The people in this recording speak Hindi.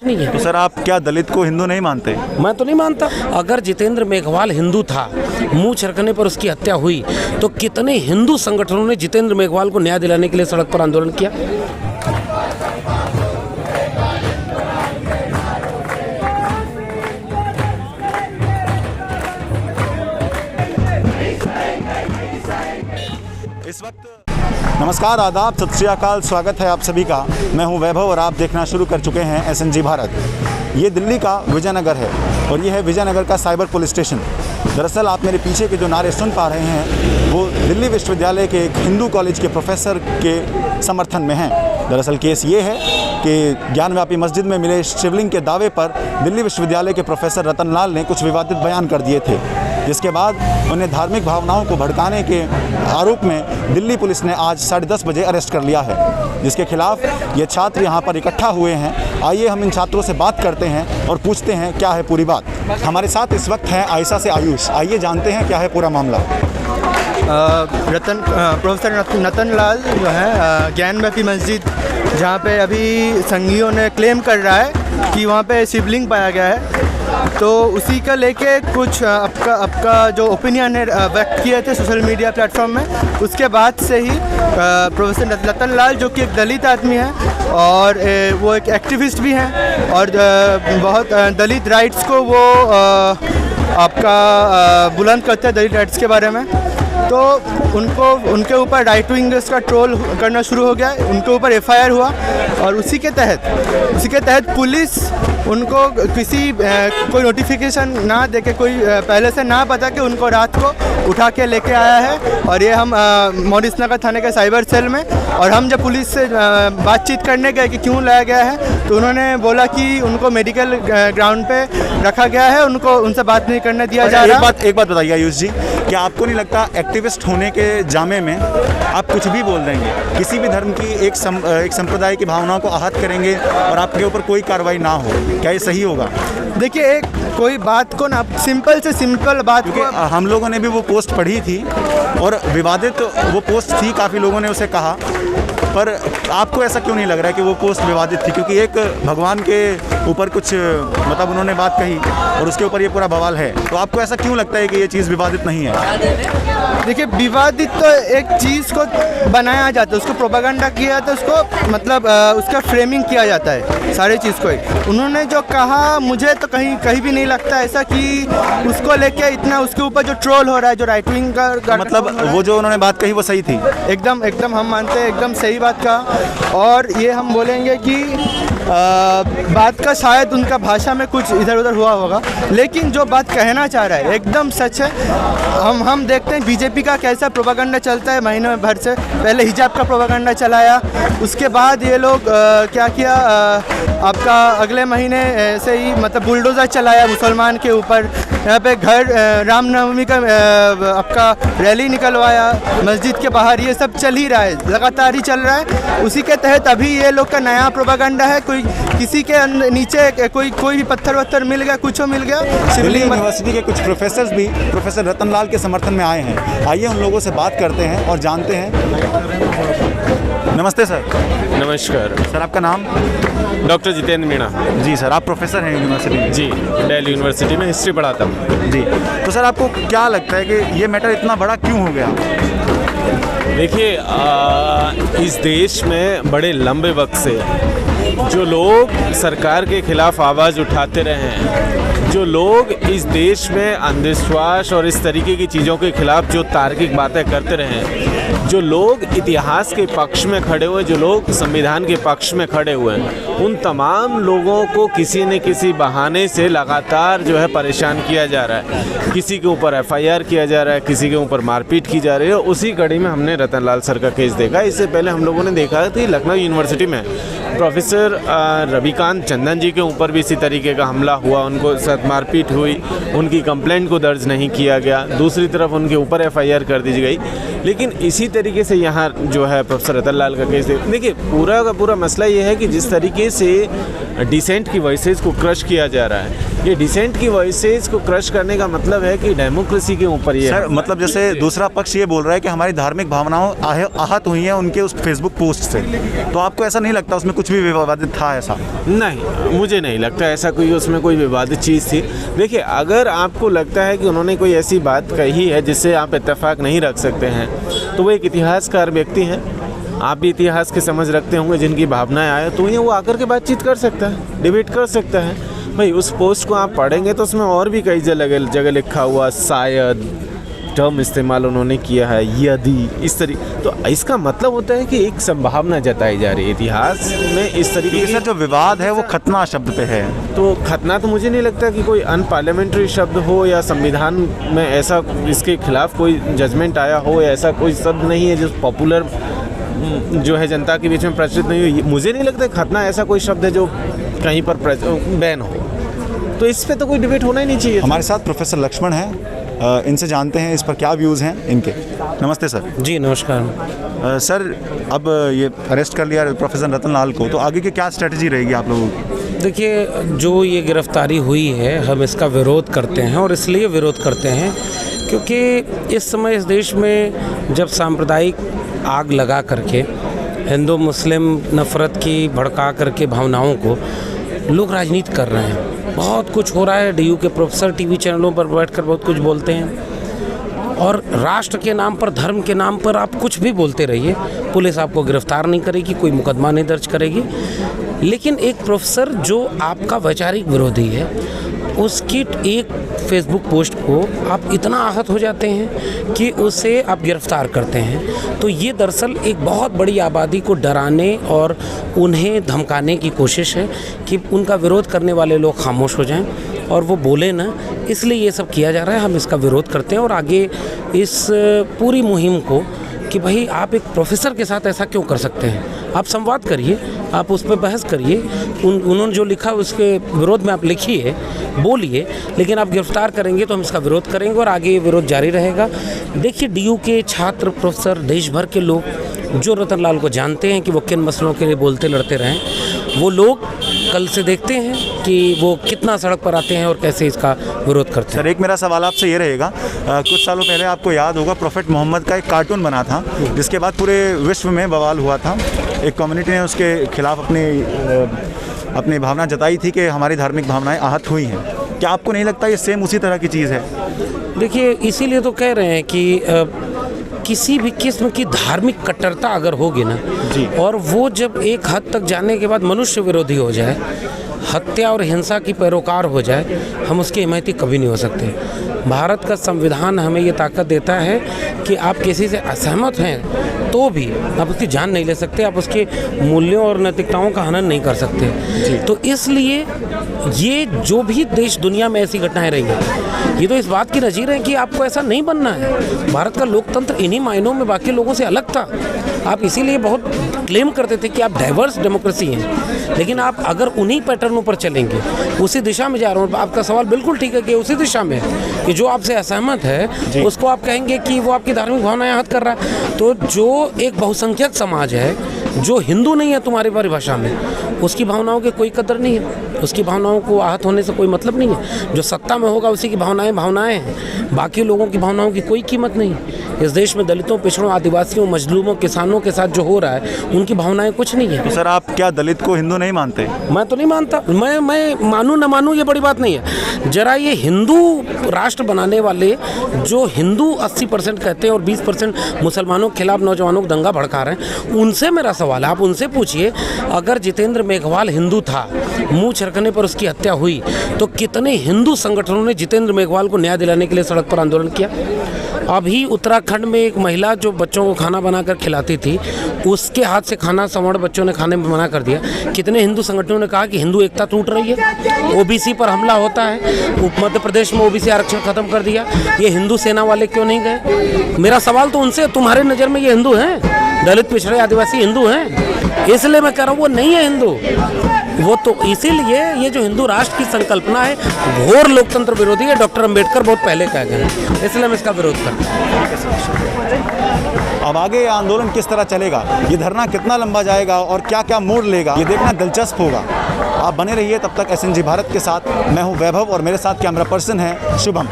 नहीं है। तो सर आप क्या दलित को हिंदू नहीं मानते? मैं तो नहीं मानता। अगर जितेंद्र मेघवाल हिंदू था, मुंह छरकने पर उसकी हत्या हुई, तो कितने हिंदू संगठनों ने जितेंद्र मेघवाल को न्याय दिलाने के लिए सड़क पर आंदोलन किया। इस वक्त नमस्कार, आदाब, सत श्री अकाल, स्वागत है आप सभी का। मैं हूं वैभव और आप देखना शुरू कर चुके हैं SNG भारत। ये दिल्ली का विजयनगर है और ये है विजयनगर का साइबर पुलिस स्टेशन। दरअसल आप मेरे पीछे के जो नारे सुन पा रहे हैं वो दिल्ली विश्वविद्यालय के एक हिंदू कॉलेज के प्रोफेसर के समर्थन में हैं। दरअसल केस ये है कि ज्ञानव्यापी मस्जिद में मिले शिवलिंग के दावे पर दिल्ली विश्वविद्यालय के प्रोफेसर रतन लाल ने कुछ विवादित बयान कर दिए थे, जिसके बाद उन्हें धार्मिक भावनाओं को भड़काने के आरोप में दिल्ली पुलिस ने आज 10:30 बजे अरेस्ट कर लिया है, जिसके खिलाफ ये छात्र यहाँ पर इकट्ठा हुए हैं। आइए हम इन छात्रों से बात करते हैं और पूछते हैं क्या है पूरी बात। हमारे साथ इस वक्त हैं आयशा से आयुष। आइए जानते हैं क्या है पूरा मामला। प्रोफेसर रतन लाल जो है ज्ञानव्यापी मस्जिद, जहाँ पे अभी संघियों ने क्लेम कर रहा है कि वहाँ पे शिवलिंग पाया गया है, तो उसी का लेके कुछ आपका जो ओपिनियन है व्यक्त किए थे सोशल मीडिया प्लेटफॉर्म में। उसके बाद से ही प्रोफेसर रतन लाल, जो कि एक दलित आदमी है और वो एक एक्टिविस्ट भी हैं और बहुत दलित राइट्स को वो बुलंद करते हैं, दलित राइट्स के बारे में। तो उनके ऊपर राइट विंगर्स का ट्रोल करना शुरू हो गया, उनके ऊपर FIR हुआ और उसी के तहत पुलिस उनको कोई नोटिफिकेशन ना देके, कोई पहले से ना पता कि उनको रात को उठा के लेके आया है। और ये हम मॉरिस नगर थाने के साइबर सेल में, और हम जब पुलिस से बातचीत करने गए कि क्यों लाया गया है, तो उन्होंने बोला कि उनको मेडिकल ग्राउंड पे रखा गया है, उनसे बात नहीं करने दिया जा रहा। एक बात बताइए आयुष जी, क्या आपको नहीं लगता एक्टिविस्ट होने के जामे में आप कुछ भी बोल देंगे, किसी भी धर्म की एक संप्रदाय की भावनाओं को आहत करेंगे और आपके ऊपर कोई कार्रवाई ना हो, क्या ये सही होगा? देखिए, कोई बात को ना सिंपल से सिंपल बात को, हम लोगों ने भी वो पोस्ट पढ़ी थी और विवादित वो पोस्ट थी, काफ़ी लोगों ने उसे कहा, पर आपको ऐसा क्यों नहीं लग रहा है कि वो पोस्ट विवादित थी? क्योंकि एक भगवान के ऊपर कुछ मतलब उन्होंने बात कही और उसके ऊपर ये पूरा बवाल है, तो आपको ऐसा क्यों लगता है कि ये चीज़ विवादित नहीं है? देखिए, विवादित तो एक चीज़ को बनाया जाता है, उसको प्रोपेगेंडा किया जाता है, उसको मतलब उसका फ्रेमिंग किया जाता है सारी चीज़ को। उन्होंने जो कहा, मुझे तो कहीं भी नहीं लगता ऐसा कि उसको लेके इतना उसके ऊपर जो ट्रोल हो रहा है, जो राइट विंग का मतलब वो जो उन्होंने बात कही वो सही थी? एकदम हम मानते हैं, एकदम सही बात का। और ये हम बोलेंगे कि बात का शायद उनका भाषा में कुछ इधर उधर हुआ होगा, लेकिन जो बात कहना चाह रहा है एकदम सच है। हम देखते हैं बीजेपी का कैसा प्रोपेगेंडा चलता है महीने भर से। पहले हिजाब का प्रोपेगेंडा चलाया, उसके बाद ये लोग क्या किया, आपका अगले महीने ऐसे ही मतलब बुलडोज़र चलाया मुसलमान के ऊपर। यहाँ पे रामनवमी का आपका रैली निकलवाया मस्जिद के बाहर। ये सब चल ही रहा है, लगातार ही चल रहा है। उसी के तहत अभी ये लोग का नया प्रोपेगेंडा है, कोई किसी के नीचे कोई भी पत्थर वत्थर मिल गया, कुछ मिल गया। दिल्ली यूनिवर्सिटी के कुछ प्रोफेसर्स भी प्रोफेसर रतन लाल के समर्थन में आए हैं। आइए उन लोगों से बात करते हैं और जानते हैं। नमस्ते सर। नमस्कार सर, आपका नाम? डॉक्टर जितेंद्र मीणा। जी सर, आप प्रोफेसर हैं यूनिवर्सिटी में? जी, दिल्ली यूनिवर्सिटी में हिस्ट्री पढ़ाता हूँ। जी, तो सर आपको क्या लगता है कि ये मैटर इतना बड़ा क्यों हो गया? देखिए, इस देश में बड़े लंबे वक्त से जो लोग सरकार के खिलाफ आवाज़ उठाते रहे हैं, जो लोग इस देश में अंधविश्वास और इस तरीके की चीज़ों के खिलाफ जो तार्किक बातें करते रहे हैं, जो लोग इतिहास के पक्ष में खड़े हुए, जो लोग संविधान के पक्ष में खड़े हुए हैं, उन तमाम लोगों को किसी न किसी बहाने से लगातार जो है परेशान किया जा रहा है। किसी के ऊपर FIR किया जा रहा है, किसी के ऊपर मारपीट की जा रही है। उसी कड़ी में हमने रतन लाल सर का केस देखा। इससे पहले हम लोगों ने देखा कि लखनऊ यूनिवर्सिटी में प्रोफेसर रविकांत चंदन जी के ऊपर भी इसी तरीके का हमला हुआ, उनको साथ मारपीट हुई, उनकी कंप्लेंट को दर्ज नहीं किया गया। दूसरी तरफ उनके ऊपर FIR कर दी गई। लेकिन इसी तरीके से यहाँ जो है प्रोफेसर रतन लाल का केस देखिए, पूरा का पूरा मसला ये है कि जिस तरीके से डिसेंट की वॉइसेस को क्रश किया जा रहा है, ये डिसेंट की वॉइसेस को क्रश करने का मतलब है कि डेमोक्रेसी के ऊपर ये सर मतलब जैसे दूसरा पक्ष ये बोल रहा है कि हमारी धार्मिक भावनाओं आहत हुई हैं उनके उस फेसबुक पोस्ट से, तो आपको ऐसा नहीं लगता उसमें कुछ भी विवादित था ऐसा? नहीं, मुझे नहीं लगता ऐसा कोई उसमें कोई विवादित चीज़ थी। देखिए, अगर आपको लगता है कि उन्होंने कोई ऐसी बात कही है जिससे आप इत्तेफाक नहीं रख सकते हैं, तो वो एक इतिहासकार व्यक्ति हैं, आप भी इतिहास की समझ रखते होंगे, जिनकी भावनाएं आए तो ये वो आकर के बातचीत कर सकता है, डिबेट कर सकता है। भाई उस पोस्ट को आप पढ़ेंगे तो उसमें और भी कई जगह लिखा हुआ शायद टर्म इस्तेमाल उन्होंने किया है, यदि, इस तरीके, तो इसका मतलब होता है कि एक संभावना जताई जा रही है इतिहास में इस तरीके सर जो विवाद है वो खतना शब्द पे है, तो खतना तो मुझे नहीं लगता कि कोई अनपार्लियामेंट्री शब्द हो या संविधान में ऐसा इसके खिलाफ कोई जजमेंट आया हो, या ऐसा कोई शब्द नहीं है जो पॉपुलर जो है जनता के बीच में प्रचलित नहीं हुई। मुझे नहीं लगता खतना ऐसा कोई शब्द है जो कहीं पर बैन हो, तो इस पे तो कोई डिबेट होना ही नहीं चाहिए। हमारे साथ प्रोफेसर लक्ष्मण हैं, इनसे जानते हैं इस पर क्या व्यूज़ हैं इनके। नमस्ते सर। जी नमस्कार। सर अब ये अरेस्ट कर लिया प्रोफेसर रतन लाल को, तो आगे की क्या स्ट्रेटजी रहेगी आप लोगों की? देखिए, जो ये गिरफ्तारी हुई है हम इसका विरोध करते हैं, और इसलिए विरोध करते हैं क्योंकि इस समय इस देश में जब सांप्रदायिक आग लगा करके हिंदू मुस्लिम नफ़रत की भड़का करके भावनाओं को लोग राजनीति कर रहे हैं, बहुत कुछ हो रहा है। डीयू के प्रोफेसर टीवी चैनलों पर बैठकर बहुत कुछ बोलते हैं, और राष्ट्र के नाम पर, धर्म के नाम पर आप कुछ भी बोलते रहिए, पुलिस आपको गिरफ्तार नहीं करेगी, कोई मुकदमा नहीं दर्ज करेगी। लेकिन एक प्रोफेसर जो आपका वैचारिक विरोधी है, उसकी एक फेसबुक पोस्ट को आप इतना आहत हो जाते हैं कि उसे आप गिरफ्तार करते हैं, तो ये दरअसल एक बहुत बड़ी आबादी को डराने और उन्हें धमकाने की कोशिश है कि उनका विरोध करने वाले लोग खामोश हो जाएं और वो बोले ना, इसलिए ये सब किया जा रहा है। हम इसका विरोध करते हैं और आगे इस पूरी मुहिम को कि भाई आप एक प्रोफेसर के साथ ऐसा क्यों कर सकते हैं, आप संवाद करिए, आप उस पर बहस करिए, उन्होंने जो लिखा उसके विरोध में आप लिखिए, बोलिए, लेकिन आप गिरफ्तार करेंगे तो हम इसका विरोध करेंगे और आगे ये विरोध जारी रहेगा। देखिए, डीयू के छात्र, प्रोफेसर, देश भर के लोग जो रतन लाल को जानते हैं कि वो किन मसलों के लिए बोलते लड़ते रहें, वो लोग कल से देखते हैं कि वो कितना सड़क पर आते हैं और कैसे इसका विरोध करते हैं। सर एक मेरा सवाल आपसे ये रहेगा, कुछ सालों पहले आपको याद होगा प्रॉफेट मोहम्मद का एक कार्टून बना था, जिसके बाद पूरे विश्व में बवाल हुआ था। एक कम्युनिटी ने उसके खिलाफ अपनी भावना जताई थी कि हमारी धार्मिक भावनाएं आहत हुई हैं। क्या आपको नहीं लगता ये सेम उसी तरह की चीज़ है? देखिए, इसीलिए तो कह रहे हैं कि किसी भी किस्म की धार्मिक कट्टरता अगर होगी ना जी, और वो जब एक हद तक जाने के बाद मनुष्य विरोधी हो जाए, हत्या और हिंसा की पैरोकार हो जाए, हम उसकी हिमायती कभी नहीं हो सकते। भारत का संविधान हमें ये ताकत देता है कि आप किसी से असहमत हैं तो भी आप उसकी जान नहीं ले सकते, आप उसके मूल्यों और नैतिकताओं का हनन नहीं कर सकते। तो इसलिए ये जो भी देश दुनिया में ऐसी घटनाएं रही हैं, ये तो इस बात की नज़ीर है कि आपको ऐसा नहीं बनना है। भारत का लोकतंत्र इन्हीं मायनों में बाकी लोगों से अलग था। आप इसीलिए बहुत क्लेम करते थे कि आप डाइवर्स डेमोक्रेसी हैं, लेकिन आप अगर उन्हीं पैटर्नों पर चलेंगे, उसी दिशा में जा रहे हो। आपका सवाल बिल्कुल ठीक है कि उसी दिशा में है कि जो आपसे असहमत है उसको आप कहेंगे कि वो आपकी धार्मिक भावनाएं आहत कर रहा है। तो जो एक बहुसंख्यक समाज है, जो हिंदू नहीं है तुम्हारी परिभाषा में, उसकी भावनाओं की कोई कदर नहीं है, उसकी भावनाओं को आहत होने से कोई मतलब नहीं है। जो सत्ता में होगा उसी की भावनाएं हैं, बाकी लोगों की भावनाओं की कोई कीमत नहीं है। इस देश में दलितों, पिछड़ों, आदिवासियों, मजलूमों, किसानों के साथ जो हो रहा है, उनकी भावनाएं कुछ नहीं है। तो सर आप क्या दलित को हिंदू नहीं मानते? मैं तो नहीं मानता, मैं मानूं न मानूं ये बड़ी बात नहीं है। जरा ये हिंदू राष्ट्र बनाने वाले जो हिंदू 80% कहते हैं और 20% मुसलमानों के खिलाफ नौजवानों को दंगा भड़का रहे हैं, उनसे मेरा सवाल है, आप उनसे पूछिए, अगर जितेंद्र मेघवाल हिंदू था, मुंह छिड़कने पर उसकी हत्या हुई, तो कितने हिंदू संगठनों ने जितेंद्र मेघवाल को न्याय दिलाने के लिए सड़क पर आंदोलन किया? अभी उत्तराखंड में एक महिला जो बच्चों को खाना बनाकर खिलाती थी, उसके हाथ से खाना सवर्ण बच्चों ने खाने में मना कर दिया। कितने हिंदू संगठनों ने कहा कि हिंदू एकता टूट रही है, ओबीसी पर हमला होता है, मध्य प्रदेश में ओबीसी आरक्षण खत्म कर दिया, ये हिंदू सेना वाले क्यों नहीं गए? मेरा सवाल तो उनसे, तुम्हारे नज़र में ये हिंदू हैं? दलित, पिछड़े, आदिवासी हिंदू हैं? इसलिए मैं कह रहा हूँ वो नहीं है हिंदू। वो तो इसीलिए ये जो हिंदू राष्ट्र की संकल्पना है घोर लोकतंत्र विरोधी है। डॉक्टर अंबेडकर बहुत पहले कह गए, इसलिए हम इसका विरोध करते हैं। अब आगे ये आंदोलन किस तरह चलेगा, ये धरना कितना लंबा जाएगा और क्या क्या मोड़ लेगा, ये देखना दिलचस्प होगा। आप बने रहिए तब तक SNG भारत के साथ। मैं हूं वैभव और मेरे साथ कैमरा पर्सन है शुभम।